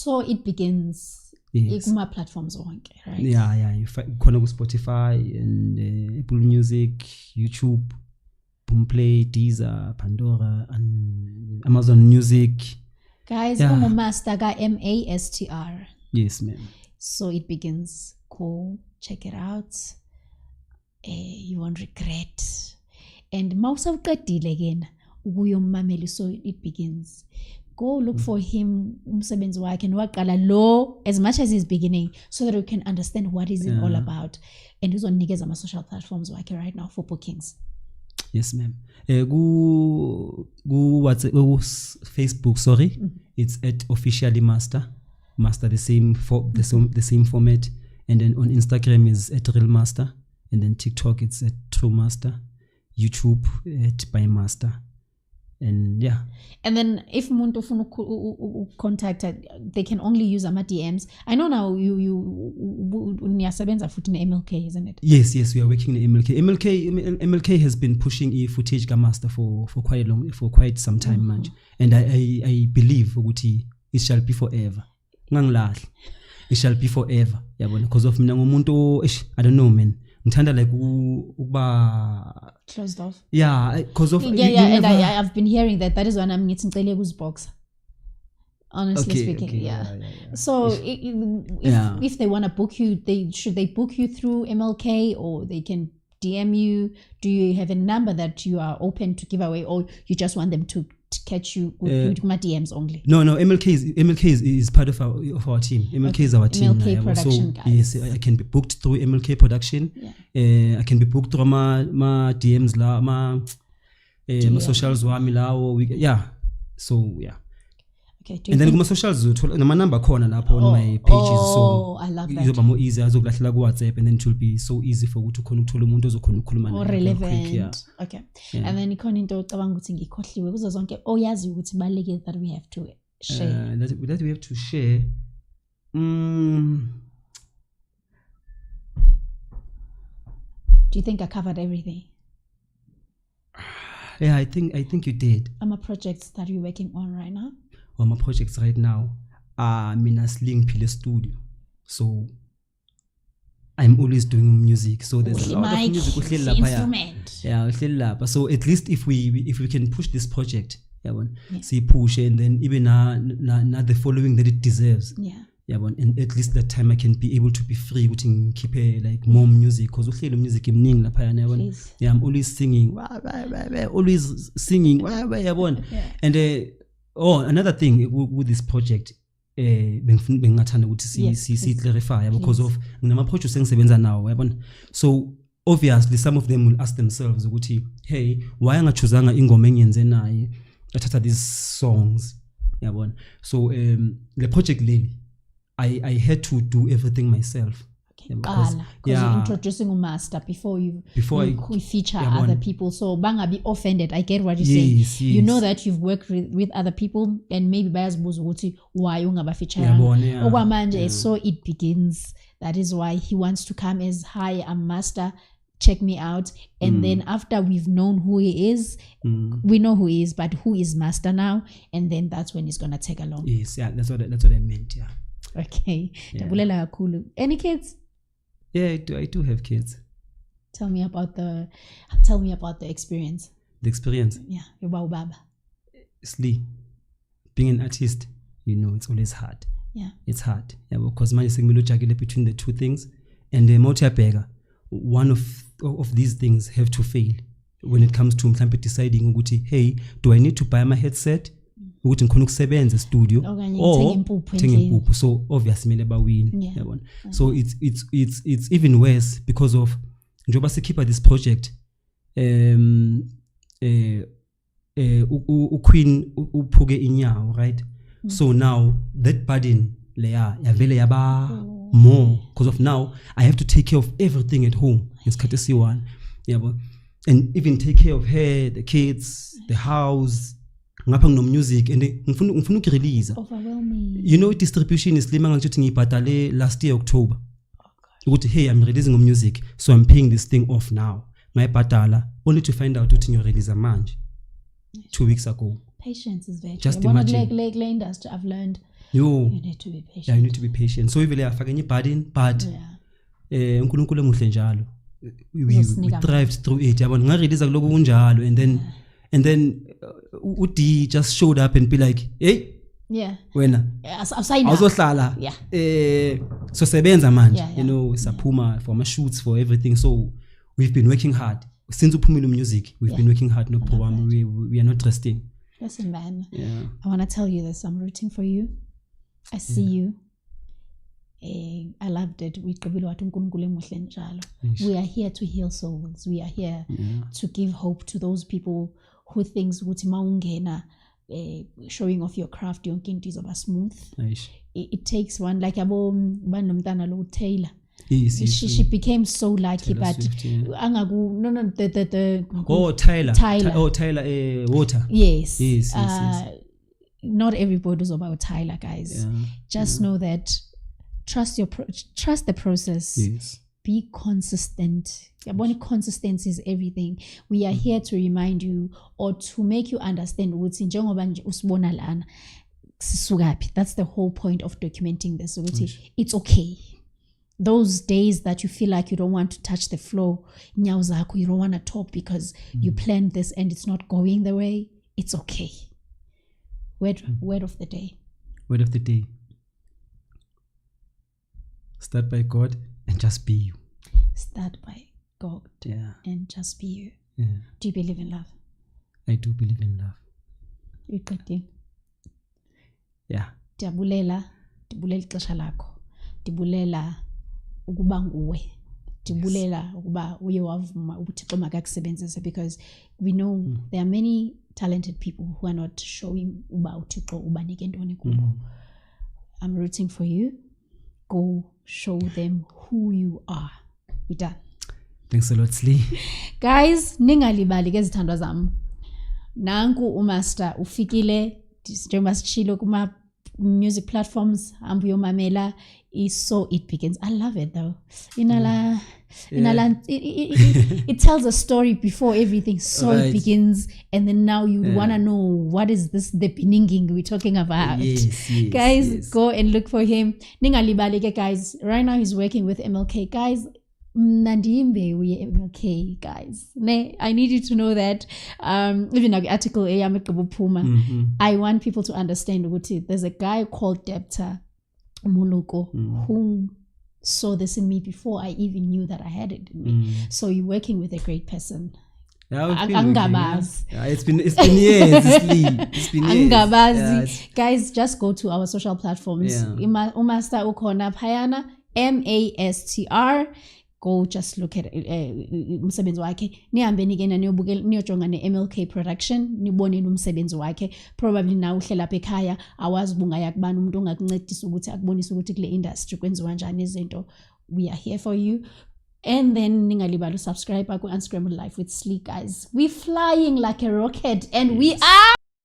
So it begins kuma platforms wonke, right? Yeah, khona ku Spotify and Apple Music, YouTube, Boomplay, Deezer, Pandora and Amazon Music. Guys, master ka MASTR. Yes, ma'am. So it begins. Cool, check it out. You won't regret. And mausa uqedile again ukuyomamela, so it begins. Go look for him, umsebenzi wakhe waqala lo, as much as he's beginning, so that you can understand what is it all about. And uzonikeza ama social platforms wakhe right now for bookings. Yes, ma'am. Go Facebook, sorry. It's at Officially Master the same the same format. And then on Instagram is at Real Master, and then TikTok it's at True Master, YouTube at By Master. And yeah. And then if muntu ufuna contact, they can only use ama DMs. I know now you niyasebenza futhi ne MLK, isn't it? Yes, we are working in MLK has been pushing footage ka Master for quite some time manje. And I believe ukuthi it shall be forever. Ngangilahli. It shall be forever. Yabona, because of mina ngumuntu I don't know, man. Ngithanda like ukuba closed off. Yeah, because of and I've been hearing that is when I'm getting ngicela kuzbox. Honestly speaking, yeah. So if they want to book you, should they book you through MLK, or they can DM you? Do you have a number that you are open to give away, or you just want them to catch you with my DMs only? No, MLK is part of our team. MLK is our team. MLK production, so, guys. Yes, I can be booked through MLK production. Yeah. I can be booked through my DMs la, my socials wami lawo. Yeah. So yeah. Okay. And then kuma socials my number corner lapho on my pages. So I love that. Izoba more easy azokulahlela ku WhatsApp, and then it will be so easy for you to khona ukuthola umuntu ozokhona ukukhuluma naye. Relevant. Yeah. Okay. Yeah. And then ikhona into ocabanga ukuthi ngikhohliwe kuzo zonke oyazi ukuthi baleke that we have to share. That we have to share. Do you think I covered everything? Yeah, I think you did. Projects that you're working on right now? My projects right now are Mina Sling Pile Studio. So I'm always doing music. So there's a lot of music. Instrument. Yeah, so at least if we can push this project, see push, and then even now the following that it deserves. And at least that time I can be able to be free with keep like more music, because music I'm always singing, and another thing with this project, bengathanda ukuthi si clarify because of ngama projects engisebenza nawo, so obviously some of them will ask themselves ukuthi, hey, why angachoosanga ingoma engiyenze naye athatha these songs, so the project leli I had to do everything myself. Because you're introducing a master before you feature other people, so bangabi offended. I get what you say. Yes. You know that you've worked with other people, and maybe bayazibuza ukuthi why ungaba feature. So it begins. That is why he wants to come as, hi, I'm master, check me out. And then after we've known who he is, we know who he is, but who is master now, and then that's when he's gonna take along. Yes, that's what I meant. Yeah. Okay. Yeah. Any kids? Yeah, I do have kids. Tell me about the experience. The experience? Yeah, your baba. Slee, being an artist, it's always hard. Yeah. It's hard. Yeah, because man is juggling between the two things, and the multi-pega, one of these things have to fail when it comes to deciding, hey, do I need to buy my headset? Ukuthi ngikhona ukusebenza studio or thenga impuphu, so obviously mele bawini, yabona. So it's even worse because of njoba sikhipha this project uQueen uphuke inyawo, right? So now that burden leya yavele yaba more because of now I have to take care of everything at home ngesikhathi esiwani, yabo, and even take care of her, the kids, the house, ngapha ngino music, and ngifuna ukirelease. Overwhelming. Distribution is lima ngathi ngibhadale last year October. Ukuthi hey, I'm releasing music, so I'm paying this thing off now. Ngayibhadala only to find out ukuthi ngiyorelease manje 2 weeks ago. Patience is very just imagine. Like industry I've learned you need to be patient. Yeah, you need to be patient. So ivele afake nye burden, but uNkulunkulu emuhle njalo. We thrived through it. Yabona ngarelease kuloko kunjalo, and then uD just showed up and be like, hey, wena awuzohlala so sebenza manje, you know, saphuma for my shoots, for everything. So we've been working hard since uphumile music. We've been working hard, no problem. We are not resting. Listen, man, I want to tell you this. I'm rooting for you. I see you. I loved it. We are here to heal souls. We are here to give hope to those people who thinks showing off your craft yonke into izoba smooth. It takes one, like banomntana lo Taylor. She became so lucky, Taylor but Swift, Tyler. Water. Yes. Not everybody is about Tyler, guys. Just know that trust the process. Yes. Be consistent. Consistency is everything. We are here to remind you or to make you understand that's the whole point of documenting this. It's okay. Those days that you feel like you don't want to touch the floor, you don't want to talk because you planned this and it's not going the way, it's okay. Word of the day. Word of the day. Start by God and just be you. Start by God and just be you. Do you believe in love? I do believe in love. Diabulela ixesha lakho. Dibulela ukuba nguwe. Dibulela ukuba uye wavuma uThixo makakusebenzise, because we know there are many talented people who are not showing uba uThixo ubanike ntoni kubo. I'm rooting for you. Go show them who you are. We're done. Thanks a lot, Slee. Guys, ningalibali ke zithandwa zami. Nanku uMaster ufikile njengoba sishilo kuma music platforms, ambu yomamela is So It Begins. I love it though. It tells a story before everything. So It Begins, and then now you want to know what is this, the beginning we're talking about. Guys, go and look for him. Ningalibali guys. Right now he's working with MLK. Guys, Nandimbe we MLK, guys. I need you to know that. Even an article I want people to understand there's a guy called Debta Muluko who saw this in me before I even knew that I had it in me. So you're working with a great person. It's been years. It's been years. Guys, just go to our social platforms. Umaster ukona Payana MASTR. Go just look at umsebenzi wakhe. Nihambe nigena niyojonga ne-MLK production, nibone umsebenzi wakhe. Probably now uhlela apha ekhaya awazi ubungaya kubani umuntu ongakuncedisa ukuthi akubonise ukuthi kule industry kwenziwa njani izinto. We are here for you. And then ningalibali subscribe ku Unscrambled Life with Slee, guys. We're flying like a rocket and we are